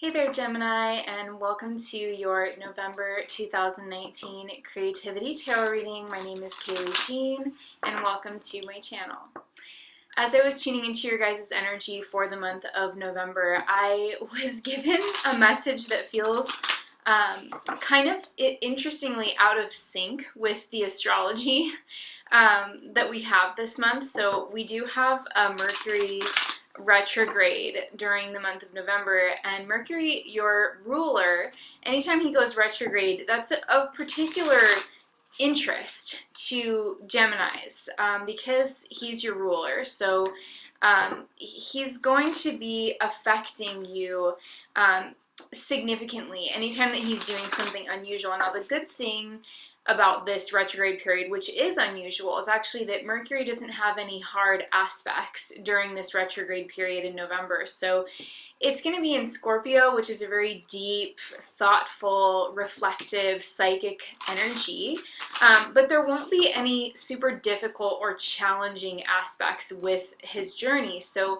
Hey there, Gemini, and welcome to your November 2019 Creativity Tarot reading. My name is Kayleigh, and welcome to my channel. As I was tuning into your guys' energy for the month of November, I was given a message that feels kind of interestingly out of sync with the astrology that we have this month. So we do have a Mercury retrograde during the month of November, and Mercury, your ruler, anytime he goes retrograde, that's of particular interest to Geminis because he's your ruler. So he's going to be affecting you significantly anytime that he's doing something unusual. Now, the good thing about this retrograde period, which is unusual, is actually that Mercury doesn't have any hard aspects during this retrograde period in November. So it's going to be in Scorpio, which is a very deep, thoughtful, reflective, psychic energy. But there won't be any super difficult or challenging aspects with his journey. So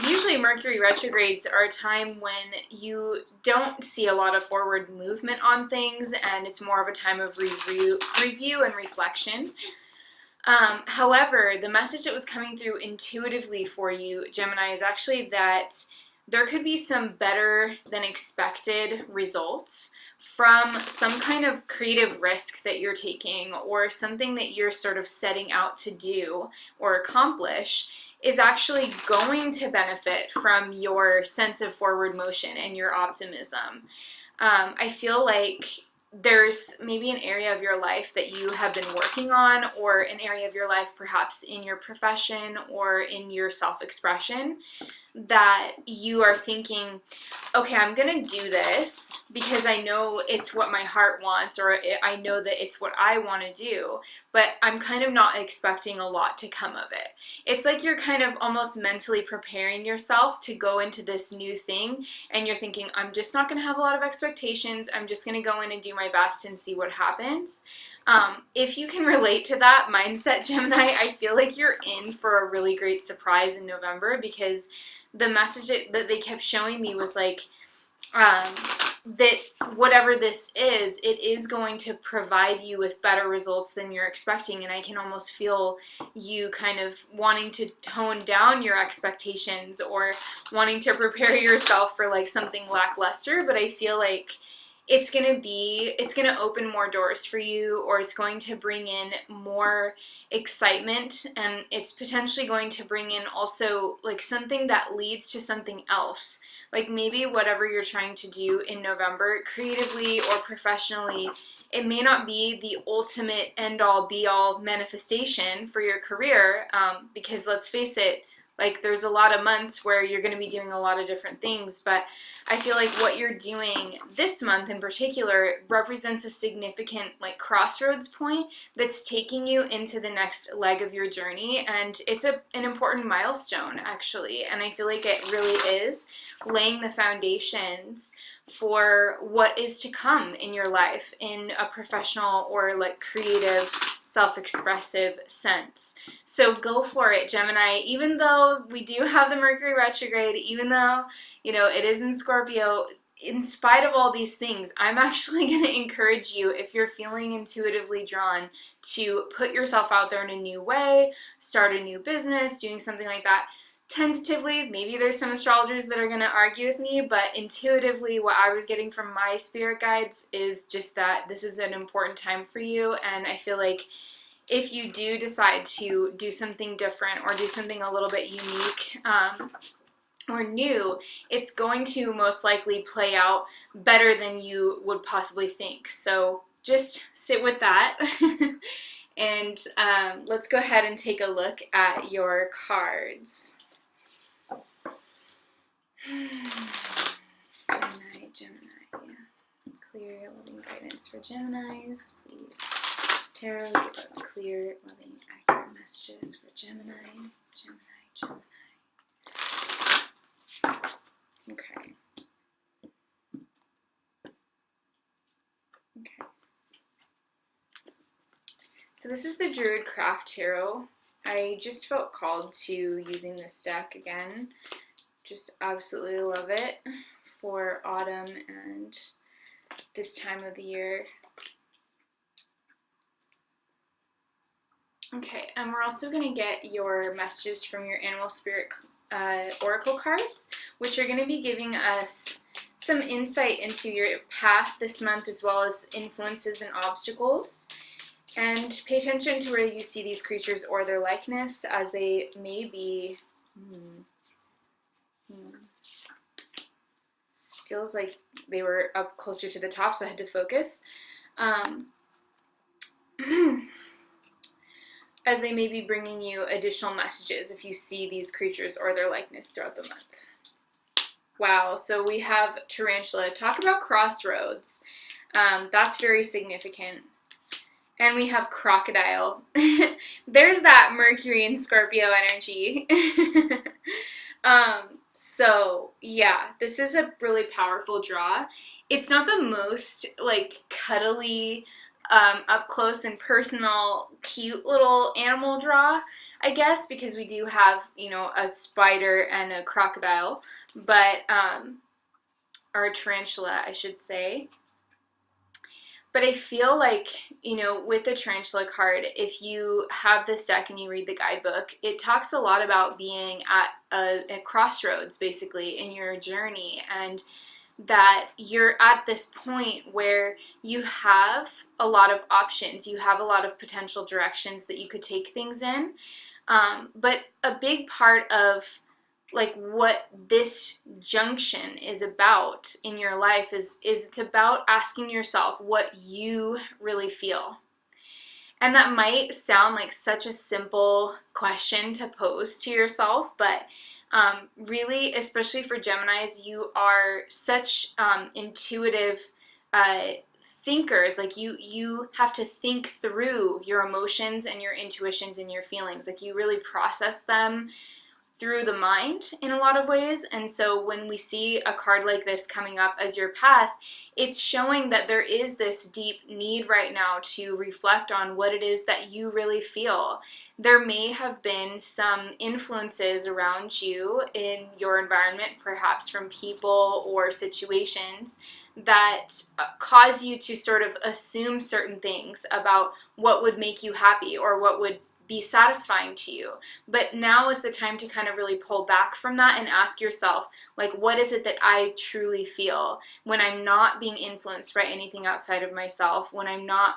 usually Mercury retrogrades are a time when you don't see a lot of forward movement on things, and it's more of a time of review and reflection. However, the message that was coming through intuitively for you, Gemini, is actually that there could be some better than expected results from some kind of creative risk that you're taking, or something that you're sort of setting out to do or accomplish is actually going to benefit from your sense of forward motion and your optimism. I feel like there's maybe an area of your life that you have been working on, or an area of your life perhaps in your profession or in your self-expression, that you are thinking, okay, I'm gonna do this because I know it's what my heart wants, or I know that it's what I want to do, but I'm kind of not expecting a lot to come of it. It's like you're kind of almost mentally preparing yourself to go into this new thing, and you're thinking, I'm just not going to have a lot of expectations. I'm just going to go in and do my best and see what happens. If you can relate to that mindset, Gemini, I feel like you're in for a really great surprise in November, because the message that they kept showing me was like, that whatever this is, it is going to provide you with better results than you're expecting. And I can almost feel you kind of wanting to tone down your expectations, or wanting to prepare yourself for like something lackluster. But I feel like it's going to open more doors for you, or it's going to bring in more excitement, and it's potentially going to bring in also like something that leads to something else. Like maybe whatever you're trying to do in November, creatively or professionally, it may not be the ultimate end-all be-all manifestation for your career, because let's face it, like there's a lot of months where you're going to be doing a lot of different things, but I feel like what you're doing this month in particular represents a significant like crossroads point that's taking you into the next leg of your journey, and it's an important milestone actually. And I feel like it really is laying the foundations for what is to come in your life in a professional or like creative, self-expressive sense. So go for it, Gemini. Even though we do have the Mercury retrograde, even though, you know, it is in Scorpio, in spite of all these things, I'm actually going to encourage you, if you're feeling intuitively drawn to put yourself out there in a new way, start a new business, doing something like that. Tentatively, maybe there's some astrologers that are going to argue with me, but intuitively what I was getting from my spirit guides is just that this is an important time for you. And I feel like if you do decide to do something different, or do something a little bit unique or new, it's going to most likely play out better than you would possibly think. So just sit with that. And let's go ahead and take a look at your cards. Gemini, yeah. Clear, loving guidance for Geminis, please. Tarot, give us clear, loving, accurate messages for Gemini. Okay. So this is the Druid Craft Tarot. I just felt called to using this deck again, Just absolutely love it for autumn and this time of the year. Okay, and we're also going to get your messages from your Animal Spirit Oracle cards, which are going to be giving us some insight into your path this month, as well as influences and obstacles. And pay attention to where you see these creatures or their likeness, as they may be... Feels like they were up closer to the top, so I had to focus. As they may be bringing you additional messages if you see these creatures or their likeness throughout the month. Wow, so we have Tarantula. Talk about crossroads. That's very significant. And we have Crocodile. There's that Mercury and Scorpio energy. So yeah, this is a really powerful draw. It's not the most like cuddly, up close and personal, cute little animal draw, I guess, because we do have, you know, a spider and a crocodile, but, or a tarantula, I should say. But I feel like, you know, with the tarantula card, if you have this deck and you read the guidebook, it talks a lot about being at a crossroads, basically, in your journey, and that you're at this point where you have a lot of options, you have a lot of potential directions that you could take things in, but a big part of like what this junction is about in your life is it's about asking yourself what you really feel. And that might sound like such a simple question to pose to yourself, but really, especially for Geminis, you are such intuitive thinkers. Like you have to think through your emotions and your intuitions and your feelings. Like you really process them through the mind in a lot of ways. And so when we see a card like this coming up as your path, it's showing that there is this deep need right now to reflect on what it is that you really feel. There may have been some influences around you in your environment, perhaps from people or situations, that cause you to sort of assume certain things about what would make you happy or what would be satisfying to you. But now is the time to kind of really pull back from that and ask yourself, like, what is it that I truly feel when I'm not being influenced by anything outside of myself, when I'm not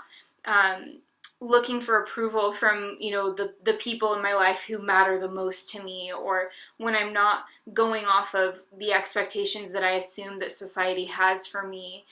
looking for approval from, you know, the people in my life who matter the most to me, or when I'm not going off of the expectations that I assume that society has for me,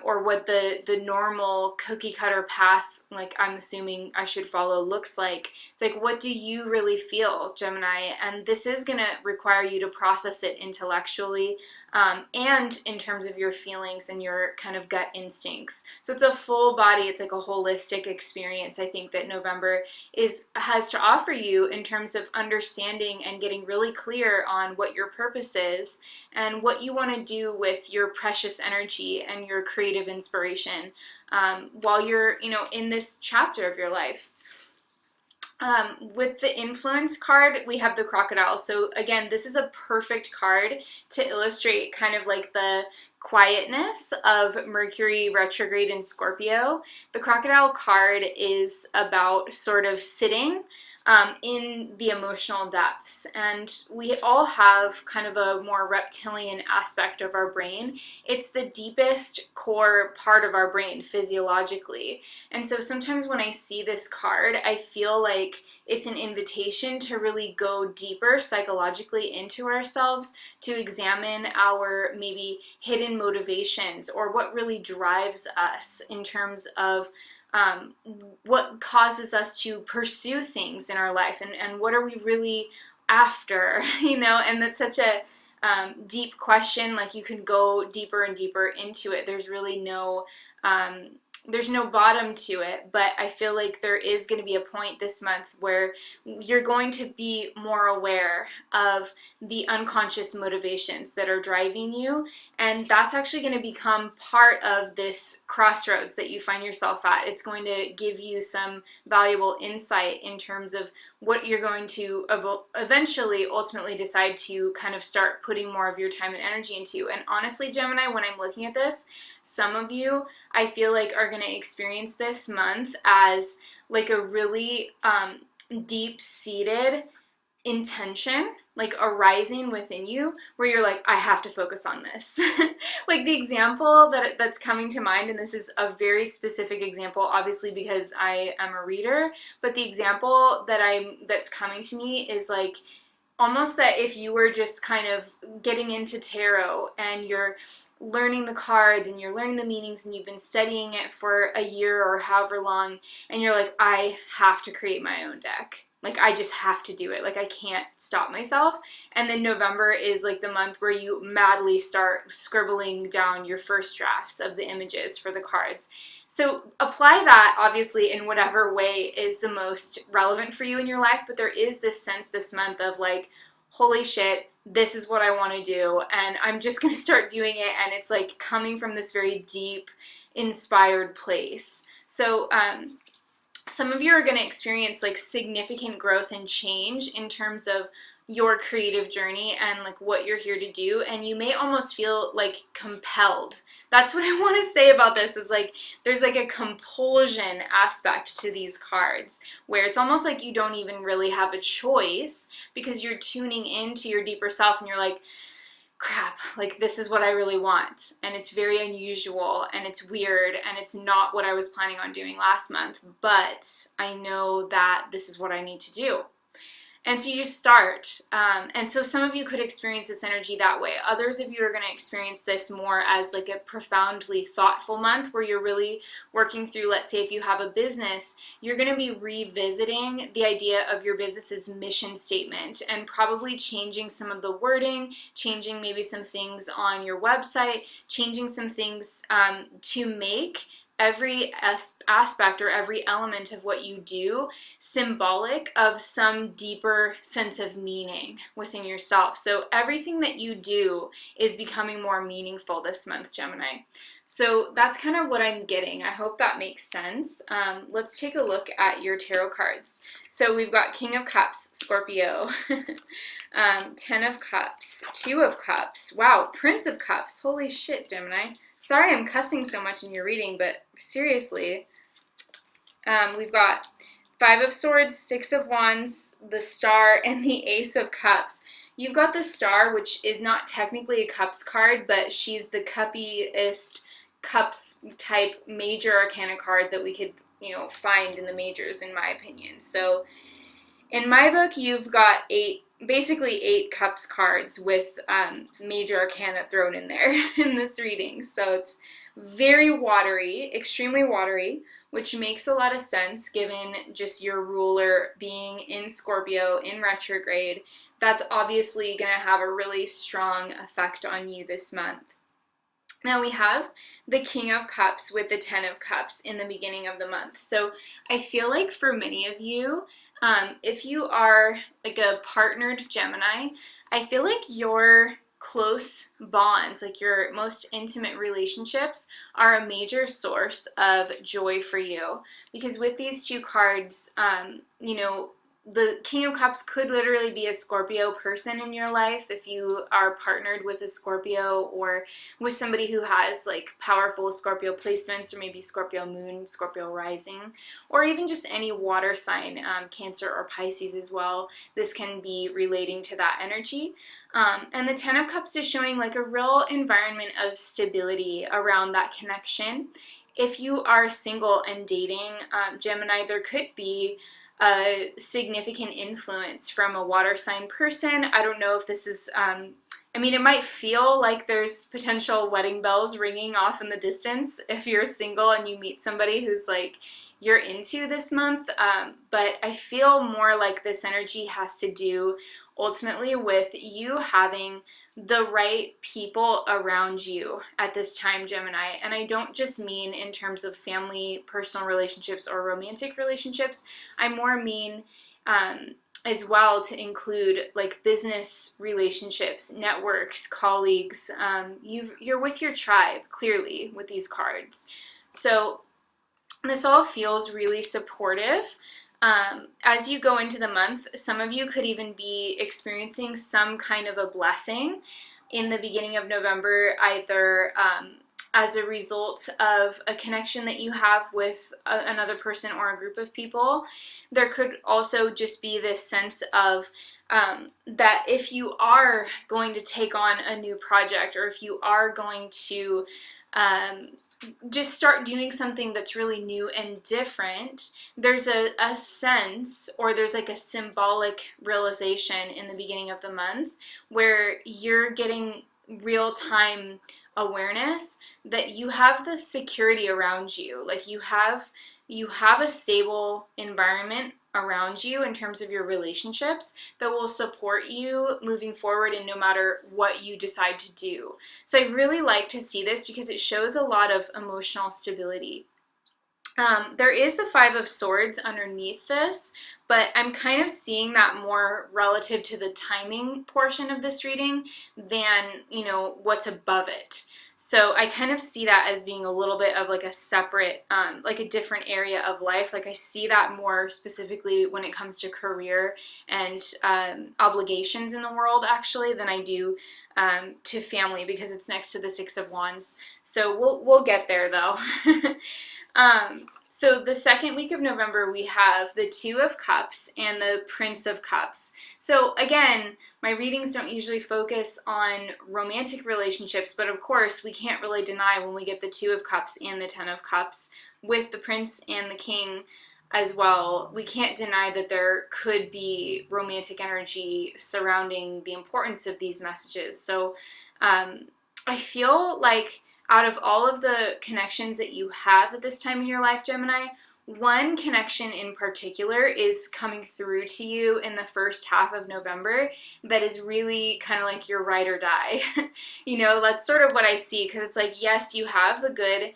or what the normal cookie cutter path, like I'm assuming I should follow, looks like. It's like, what do you really feel, Gemini? And this is going to require you to process it intellectually, and in terms of your feelings and your kind of gut instincts. So it's a full body, it's like a holistic experience, I think, that November has to offer you in terms of understanding and getting really clear on what your purpose is and what you want to do with your precious energy and your creative inspiration while you're, you know, in this chapter of your life. With the influence card, we have the crocodile. So again, this is a perfect card to illustrate kind of like the quietness of Mercury retrograde in Scorpio. The crocodile card is about sort of sitting in the emotional depths, and we all have kind of a more reptilian aspect of our brain. It's the deepest core part of our brain physiologically, and so sometimes when I see this card, I feel like it's an invitation to really go deeper psychologically into ourselves, to examine our maybe hidden motivations or what really drives us in terms of what causes us to pursue things in our life, and what are we really after, you know? And that's such a deep question. Like, you can go deeper and deeper into it. There's really no there's no bottom to it, but I feel like there is going to be a point this month where you're going to be more aware of the unconscious motivations that are driving you, and that's actually going to become part of this crossroads that you find yourself at. It's going to give you some valuable insight in terms of what you're going to eventually, ultimately decide to kind of start putting more of your time and energy into. And honestly, Gemini, when I'm looking at this, some of you, I feel like, are going to experience this month as like a really deep-seated intention, like arising within you, where you're like, I have to focus on this. Like the example that's coming to mind, and this is a very specific example, obviously because I am a reader, but the example that's coming to me is like almost that if you were just kind of getting into tarot and you're learning the cards and you're learning the meanings and you've been studying it for a year or however long, and you're like, I have to create my own deck. Like, I just have to do it. Like, I can't stop myself. And then November is like the month where you madly start scribbling down your first drafts of the images for the cards. So apply that, obviously, in whatever way is the most relevant for you in your life. But there is this sense this month of like, holy shit, this is what I want to do. And I'm just going to start doing it. And it's like coming from this very deep, inspired place. So, some of you are going to experience like significant growth and change in terms of your creative journey and like what you're here to do, and you may almost feel like compelled. That's what I want to say about this, is like there's like a compulsion aspect to these cards where it's almost like you don't even really have a choice because you're tuning into your deeper self and you're like, crap, like this is what I really want, and it's very unusual and it's weird and it's not what I was planning on doing last month, but I know that this is what I need to do. And so you just start. And so some of you could experience this energy that way. Others of you are going to experience this more as like a profoundly thoughtful month where you're really working through, let's say if you have a business, you're going to be revisiting the idea of your business's mission statement and probably changing some of the wording, changing maybe some things on your website, changing some things to make every aspect or every element of what you do symbolic of some deeper sense of meaning within yourself. So everything that you do is becoming more meaningful this month, Gemini. So that's kind of what I'm getting. I hope that makes sense. Let's take a look at your tarot cards. So we've got King of Cups, Scorpio, 10 of Cups, 2 of Cups, wow, Prince of Cups, holy shit, Gemini. Sorry I'm cussing so much in your reading, but seriously. We've got 5 of Swords, 6 of Wands, the Star, and the Ace of Cups. You've got the Star, which is not technically a Cups card, but she's the cuppiest Cups type major arcana card that we could, find in the majors, in my opinion. So in my book, you've got basically 8 Cups cards with major arcana thrown in there in this reading. So it's very watery, extremely watery, which makes a lot of sense given just your ruler being in Scorpio in retrograde. That's obviously going to have a really strong effect on you this month. Now we have the King of Cups with the 10 of Cups in the beginning of the month. So I feel like for many of you, if you are like a partnered Gemini, I feel like your close bonds, like your most intimate relationships, are a major source of joy for you. Because with these 2 cards, the King of Cups could literally be a Scorpio person in your life if you are partnered with a Scorpio or with somebody who has like powerful Scorpio placements, or maybe Scorpio moon, Scorpio rising, or even just any water sign, Cancer or Pisces as well. This can be relating to that energy. And the 10 of Cups is showing like a real environment of stability around that connection. If you are single and dating, Gemini, there could be a significant influence from a water sign person. I don't know if this is, it might feel like there's potential wedding bells ringing off in the distance if you're single and you meet somebody who's like you're into this month, but I feel more like this energy has to do ultimately with you having the right people around you at this time, Gemini. And I don't just mean in terms of family, personal relationships, or romantic relationships. I more mean as well to include like business relationships, networks, colleagues. You're with your tribe, clearly, with these cards. So this all feels really supportive. As you go into the month, some of you could even be experiencing some kind of a blessing in the beginning of November, either as a result of a connection that you have with another person or a group of people. There could also just be this sense of that if you are going to take on a new project, or if you are going to just start doing something that's really new and different, there's a sense, or there's like a symbolic realization in the beginning of the month where you're getting real-time awareness that you have the security around you. Like you have a stable environment around you in terms of your relationships that will support you moving forward, and no matter what you decide to do. So I really like to see this because it shows a lot of emotional stability. There is the Five of Swords underneath this, but I'm kind of seeing that more relative to the timing portion of this reading than, what's above it. So I kind of see that as being a little bit of like a separate, like a different area of life. Like I see that more specifically when it comes to career and obligations in the world, actually, than I do to family, because it's next to the Six of Wands. So we'll get there though. So the second week of November, we have the Two of Cups and the Prince of Cups. So again, my readings don't usually focus on romantic relationships, but of course we can't really deny when we get the Two of Cups and the Ten of Cups with the Prince and the King as well. We can't deny that there could be romantic energy surrounding the importance of these messages. So I feel like out of all of the connections that you have at this time in your life, Gemini, one connection in particular is coming through to you in the first half of November that is really kind of like your ride or die. That's sort of what I see, because it's like, yes, you have the good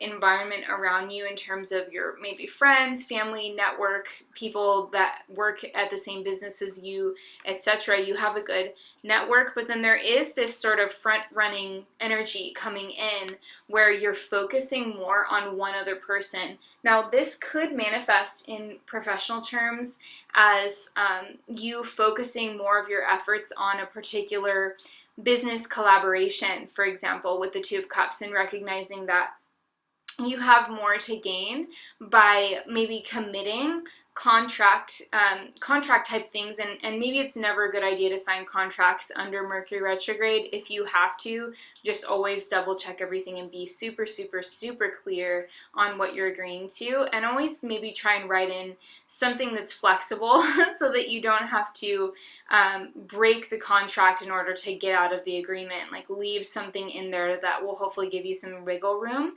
environment around you in terms of your maybe friends, family, network, people that work at the same business as you, etc. You have a good network, but then there is this sort of front-running energy coming in where you're focusing more on one other person. Now, this could manifest in professional terms as you focusing more of your efforts on a particular business collaboration, for example, with the Two of Cups, and recognizing that you have more to gain by maybe committing contract type things, and maybe it's never a good idea to sign contracts under Mercury retrograde. If you have to, just always double check everything and be super clear on what you're agreeing to, and always maybe try and write in something that's flexible so that you don't have to break the contract in order to get out of the agreement. Like leave something in there that will hopefully give you some wiggle room,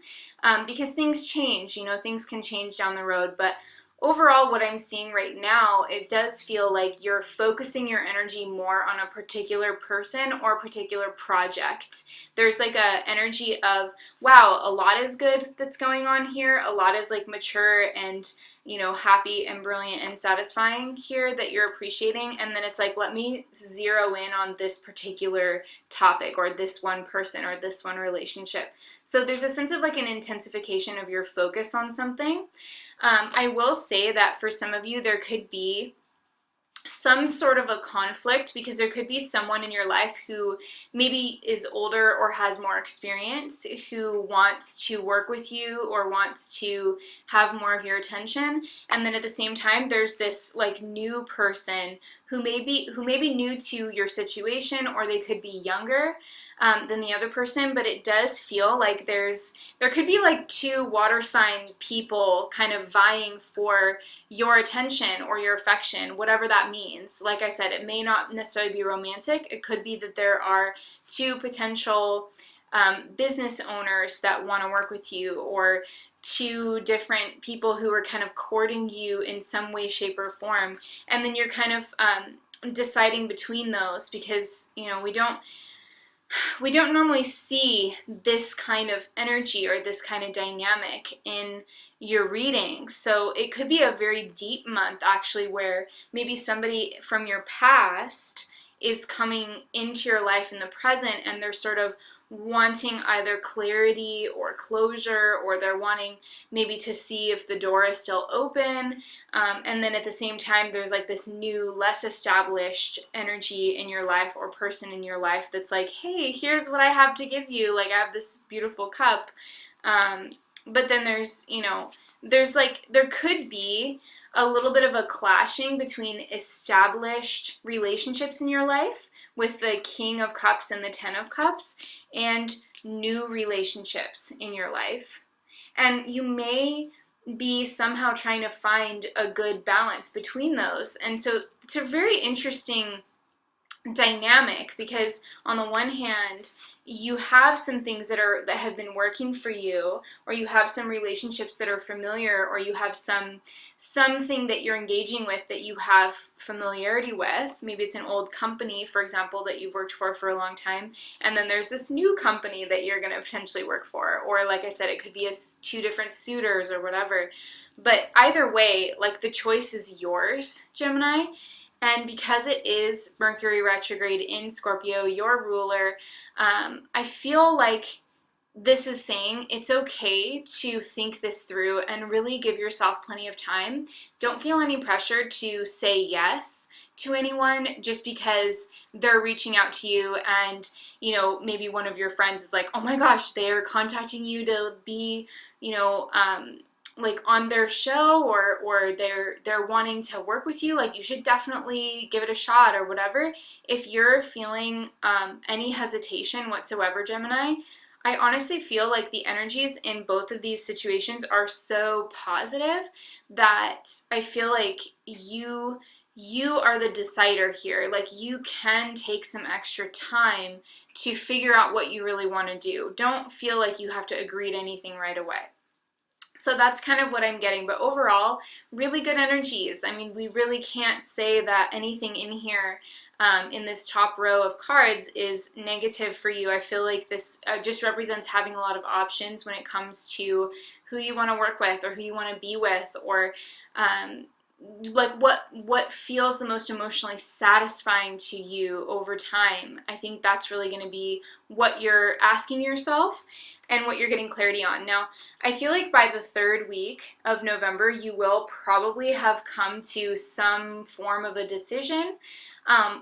because things change, things can change down the road. But overall, what I'm seeing right now, it does feel like you're focusing your energy more on a particular person or a particular project. There's like a energy of, wow, a lot is good that's going on here. A lot is like mature and, happy and brilliant and satisfying here that you're appreciating. And then it's like, let me zero in on this particular topic or this one person or this one relationship. So there's a sense of like an intensification of your focus on something. I will say that for some of you, there could be some sort of a conflict, because there could be someone in your life who maybe is older or has more experience, who wants to work with you or wants to have more of your attention. And then at the same time, there's this like new person who may be new to your situation, or they could be younger than the other person. But it does feel like there could be like two water sign people kind of vying for your attention or your affection, whatever that means. Like I said, it may not necessarily be romantic. It could be that there are two potential business owners that want to work with you, or two different people who are kind of courting you in some way, shape, or form. And then you're kind of deciding between those, because we don't normally see this kind of energy or this kind of dynamic in your reading. So it could be a very deep month, actually, where maybe somebody from your past is coming into your life in the present, and they're sort of wanting either clarity or closure, or they're wanting maybe to see if the door is still open. And then at the same time, there's like this new, less established energy in your life or person in your life that's like, hey, here's what I have to give you. Like, I have this beautiful cup. But then there could be a little bit of a clashing between established relationships in your life with the King of Cups and the Ten of Cups, and new relationships in your life. And you may be somehow trying to find a good balance between those. And so it's a very interesting dynamic, because on the one hand, you have some things that have been working for you, or you have some relationships that are familiar, or you have something that you're engaging with that you have familiarity with. Maybe it's an old company, for example, that you've worked for a long time, and then there's this new company that you're going to potentially work for, or like I said, it could be two different suitors or whatever. But either way, like, the choice is yours, Gemini. And because it is Mercury retrograde in Scorpio, your ruler, I feel like this is saying it's okay to think this through and really give yourself plenty of time. Don't feel any pressure to say yes to anyone just because they're reaching out to you, and maybe one of your friends is like, oh my gosh, they're contacting you to be like on their show, or they're wanting to work with you, like, you should definitely give it a shot or whatever. If you're feeling any hesitation whatsoever, Gemini, I honestly feel like the energies in both of these situations are so positive that I feel like you are the decider here. Like, you can take some extra time to figure out what you really want to do. Don't feel like you have to agree to anything right away. So that's kind of what I'm getting. But overall, really good energies. I mean, we really can't say that anything in here in this top row of cards is negative for you. I feel like this just represents having a lot of options when it comes to who you want to work with, or who you want to be with, or like what feels the most emotionally satisfying to you over time. I think that's really going to be what you're asking yourself and what you're getting clarity on. Now, I feel like by the third week of November, you will probably have come to some form of a decision,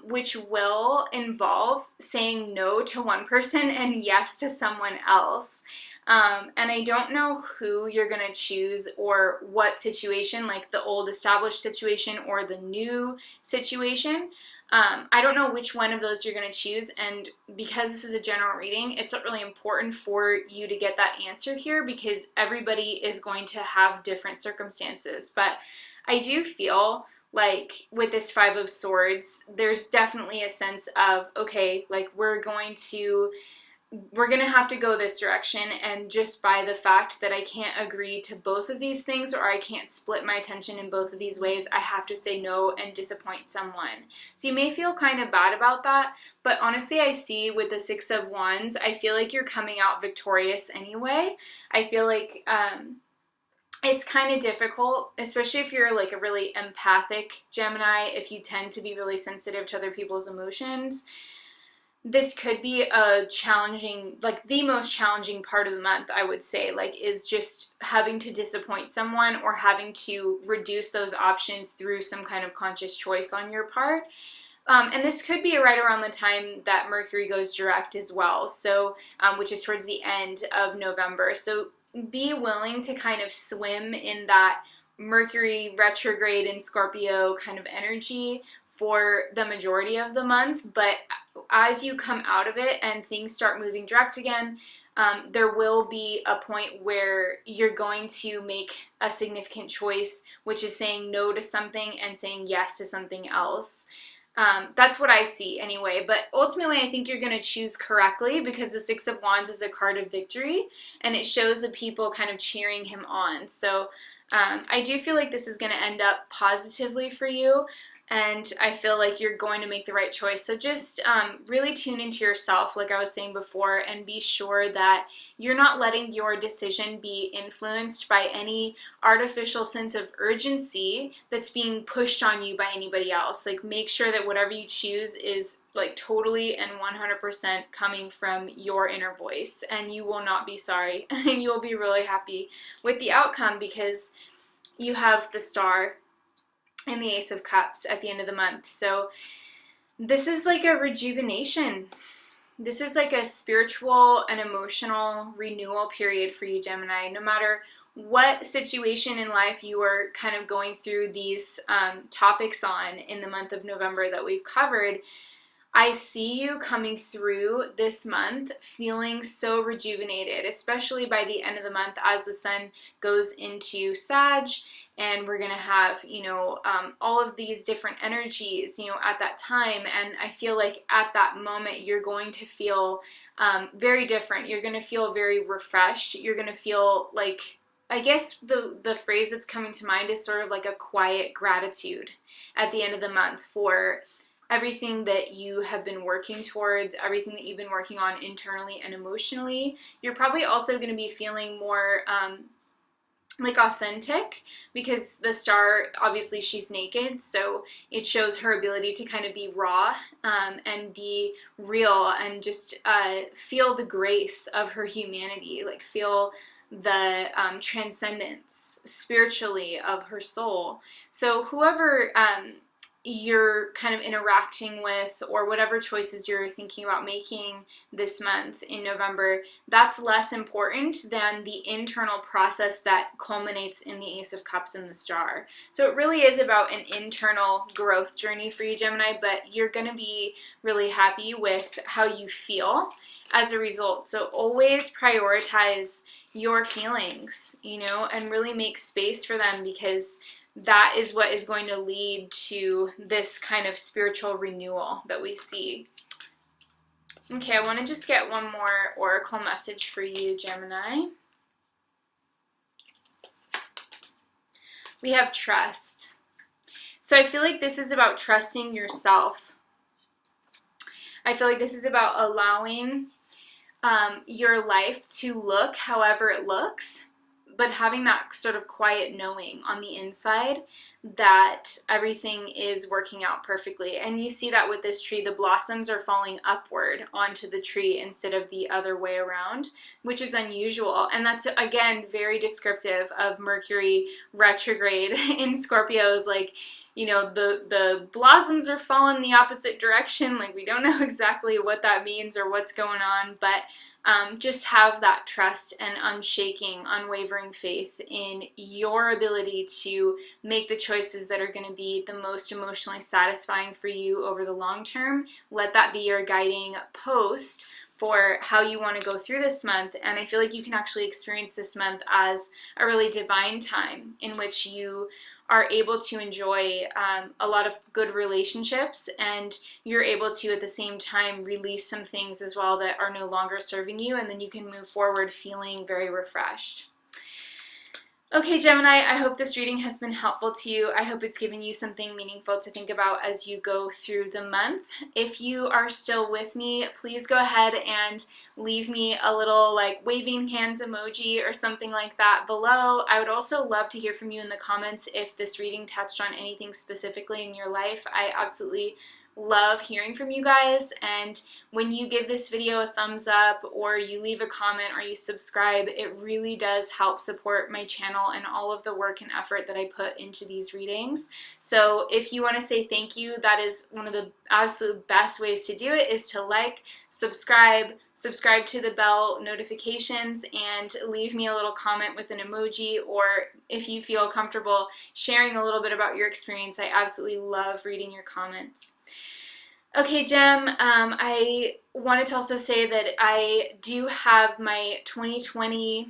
which will involve saying no to one person and yes to someone else. And I don't know who you're going to choose, or what situation, like the old established situation or the new situation. I don't know which one of those you're going to choose, and because this is a general reading, it's not really important for you to get that answer here, because everybody is going to have different circumstances. But I do feel like with this Five of Swords, there's definitely a sense of, okay, like, we're going to have to go this direction, and just by the fact that I can't agree to both of these things, or I can't split my attention in both of these ways, I have to say no and disappoint someone. So you may feel kind of bad about that, but honestly, I see with the Six of Wands, I feel like you're coming out victorious anyway. I feel like it's kind of difficult, especially if you're like a really empathic Gemini, if you tend to be really sensitive to other people's emotions. This could be a challenging, like the most challenging part of the month, I would say, like, is just having to disappoint someone, or having to reduce those options through some kind of conscious choice on your part. And this could be right around the time that Mercury goes direct as well, so which is towards the end of November. So be willing to kind of swim in that Mercury retrograde in Scorpio kind of energy for the majority of the month, but as you come out of it and things start moving direct again, there will be a point where you're going to make a significant choice, which is saying no to something and saying yes to something else. That's what I see anyway, but ultimately I think you're going to choose correctly, because the Six of Wands is a card of victory, and it shows the people kind of cheering him on. So I do feel like this is going to end up positively for you. and I feel like you're going to make the right choice. So just really tune into yourself, like I was saying before, and be sure that you're not letting your decision be influenced by any artificial sense of urgency that's being pushed on you by anybody else. Like, make sure that whatever you choose is like totally and 100% coming from your inner voice, and you will not be sorry. You will be really happy with the outcome, because you have the Star and the Ace of Cups at the end of the month. So this is like a rejuvenation. This is like a spiritual and emotional renewal period for you, Gemini. No matter what situation in life you are kind of going through these topics on in the month of November that we've covered, I see you coming through this month feeling so rejuvenated, especially by the end of the month as the sun goes into Sag, and we're going to have, all of these different energies, at that time. And I feel like at that moment, you're going to feel very different. You're going to feel very refreshed. You're going to feel like, I guess the phrase that's coming to mind is sort of like a quiet gratitude at the end of the month for everything that you have been working towards, everything that you've been working on internally and emotionally. You're probably also going to be feeling more like authentic, because the Star, obviously she's naked, so it shows her ability to kind of be raw and be real, and just feel the grace of her humanity, like feel the transcendence spiritually of her soul. So whoever you're kind of interacting with, or whatever choices you're thinking about making this month in November, that's less important than the internal process that culminates in the Ace of Cups and the Star. So it really is about an internal growth journey for you, Gemini, but you're going to be really happy with how you feel as a result. So always prioritize your feelings, and really make space for them, because that is what is going to lead to this kind of spiritual renewal that we see. Okay, I want to just get one more oracle message for you, Gemini. We have trust. So I feel like this is about trusting yourself. I feel like this is about allowing your life to look however it looks, but having that sort of quiet knowing on the inside that everything is working out perfectly. And you see that with this tree, the blossoms are falling upward onto the tree instead of the other way around, which is unusual. And that's, again, very descriptive of Mercury retrograde in Scorpios. Like, the blossoms are falling the opposite direction. Like, we don't know exactly what that means or what's going on, but just have that trust and unshaking, unwavering faith in your ability to make the choices that are going to be the most emotionally satisfying for you over the long term. Let that be your guiding post for how you want to go through this month. And I feel like you can actually experience this month as a really divine time in which you are able to enjoy a lot of good relationships, and you're able to at the same time release some things as well that are no longer serving you, and then you can move forward feeling very refreshed. Okay, Gemini, I hope this reading has been helpful to you. I hope it's given you something meaningful to think about as you go through the month. If you are still with me, please go ahead and leave me a little like waving hands emoji or something like that below. I would also love to hear from you in the comments if this reading touched on anything specifically in your life. I absolutely love hearing from you guys, and when you give this video a thumbs up, or you leave a comment, or you subscribe, it really does help support my channel and all of the work and effort that I put into these readings. So if you want to say thank you, that is one of the absolute best ways to do it, is to like, subscribe to the bell notifications, and leave me a little comment with an emoji, or if you feel comfortable sharing a little bit about your experience. I absolutely love reading your comments. Okay, Gem, I wanted to also say that I do have my 2020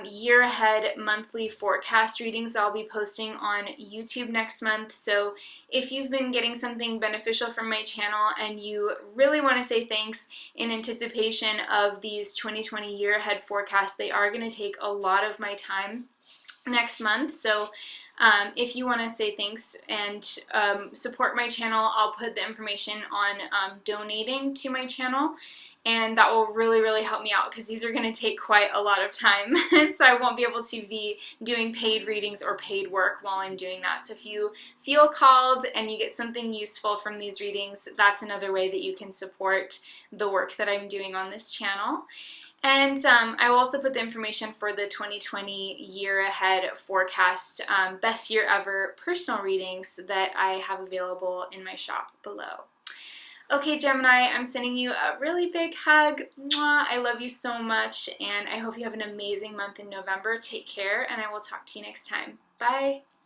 year ahead monthly forecast readings that I'll be posting on YouTube next month. So if you've been getting something beneficial from my channel and you really want to say thanks in anticipation of these 2020 year ahead forecasts, they are going to take a lot of my time next month. So If you want to say thanks and support my channel, I'll put the information on donating to my channel, and that will really, really help me out because these are going to take quite a lot of time. So I won't be able to be doing paid readings or paid work while I'm doing that. So if you feel called and you get something useful from these readings, that's another way that you can support the work that I'm doing on this channel. And I will also put the information for the 2020 year ahead forecast, best year ever personal readings that I have available in my shop below. Okay, Gemini, I'm sending you a really big hug. Mwah. I love you so much, and I hope you have an amazing month in November. Take care, and I will talk to you next time. Bye.